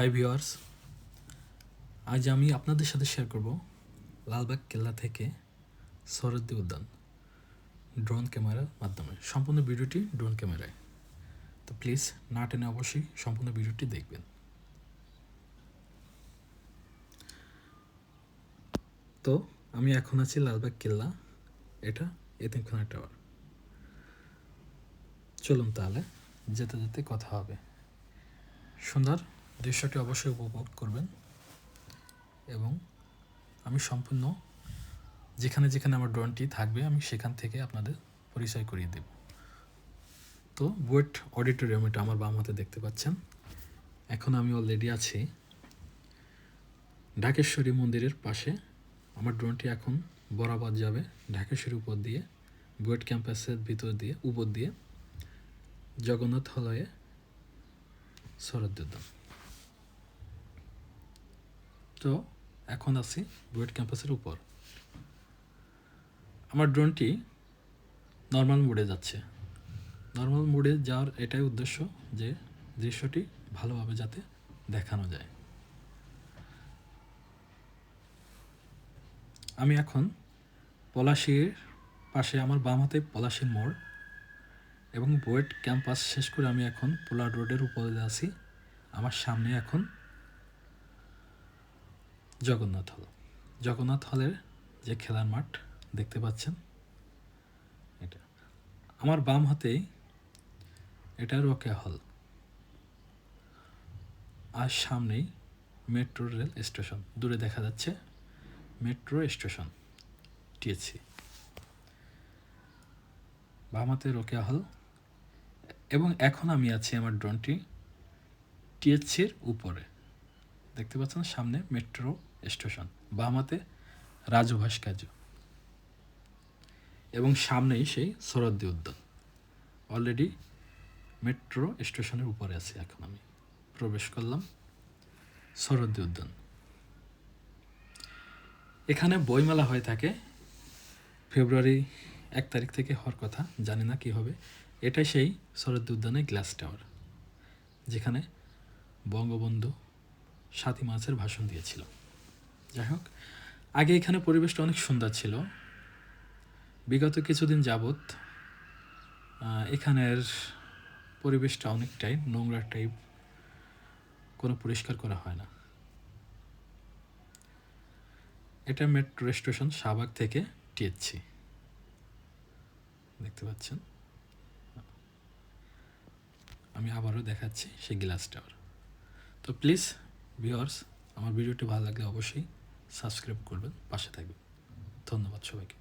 Hi viewers, আজ আমি আপনাদের সাথে শেয়ার করব লালবাগ কেল্লা থেকে সোহরাওয়ার্দী উদ্যান ড্রোন ক্যামেরার মাধ্যমে। সম্পূর্ণ ভিডিওটি ড্রোন ক্যামেরায়। তো প্লিজ না টেনে অবশ্যই সম্পূর্ণ ভিডিওটি দেখবেন। তো আমি এখন আছি লালবাগ কেল্লা, এটা এতিমখানা টাওয়ার। চলুন তাহলে যেতে যেতে কথা হবে। সুন্দর দৃশ্যটি অবশ্যই উপভোগ করবেন এবং আমি সম্পূর্ণ যেখানে যেখানে আমার ড্রোনটি থাকবে আমি সেখান থেকে আপনাদের পরিচয় করিয়ে দেব। তো বুয়েট অডিটোরিয়াম, এটা আমার বাম হাতে দেখতে পাচ্ছেন। এখন আমি অলরেডি আছি ঢাকেশ্বরী মন্দিরের পাশে। আমার ড্রোনটি এখন বরাবর যাবে ঢাকেশ্বরী উপর দিয়ে, বুয়েট ক্যাম্পাসের ভিতর দিয়ে, উপর দিয়ে জগন্নাথ হলয়ে সোহরাওয়ার্দী উদ্যান। তো এখন আছি বুয়েট ক্যাম্পাসের উপর। আমার ড্রোনটি নর্মাল মোডে যাচ্ছে। নর্মাল মোডে যাওয়ার এটাই উদ্দেশ্য যে দৃশ্যটি ভালোভাবে যাতে দেখানো যায়। আমি এখন পলাশীর পাশে, আমার বাম হাতে পলাশীর মোড় এবং বুয়েট ক্যাম্পাস শেষ করে আমি এখন পোলার রোডের উপরে আছি। আমার সামনে এখন জগন্নাথ হল। জগন্নাথ হলের যে খেলার মাঠ দেখতে পাচ্ছেন, এটা আমার বাম হাতেই এটা রোকেয়া হল, আর সামনেই মেট্রো রেল স্টেশন, দূরে দেখা যাচ্ছে মেট্রো স্টেশন টিএসসি। বাম হাতে রোকেয়া হল এবং এখন আমি আছি আমার ড্রোনটি টিএসসির উপরে। দেখতে পাচ্ছেন সামনে মেট্রো স্টেশন, বাম হাতে রাজু ভাস্কর্য এবং সামনেই সেই সোহরাওয়ার্দী উদ্যান। অলরেডি মেট্রো স্টেশনের উপরে আছি। এখন আমি প্রবেশ করলাম সোহরাওয়ার্দী উদ্যান। এখানে বইমেলা হয়ে থাকে ফেব্রুয়ারি 1 তারিখ থেকে হওয়ার কথা, জানি না কী হবে। এটাই সেই সোহরাওয়ার্দী উদ্যানের গ্লাস টাওয়ার, যেখানে বঙ্গবন্ধু 7ই মার্চের ভাষণ দিয়েছিল। যাই হোক, আগে এখানে পরিবেশটা অনেক সুন্দর ছিল। বিগত কিছুদিন যাবৎ এখানের পরিবেশটা অনেকটাই নোংরা টাইপ, কোনো পরিষ্কার করা হয় না। এটা মেট্রো স্টেশন শাহবাগ থেকে টিএসসি, দেখতে পাচ্ছেন। আমি আবারও দেখাচ্ছি সেই গ্লাস টাওয়ার। তো প্লিজ ভিউয়ার্স, আমার ভিডিওটি ভালো লাগলে অবশ্যই সাবস্ক্রাইব করবেন, পাশে থাকবেন। ধন্যবাদ সবাইকে।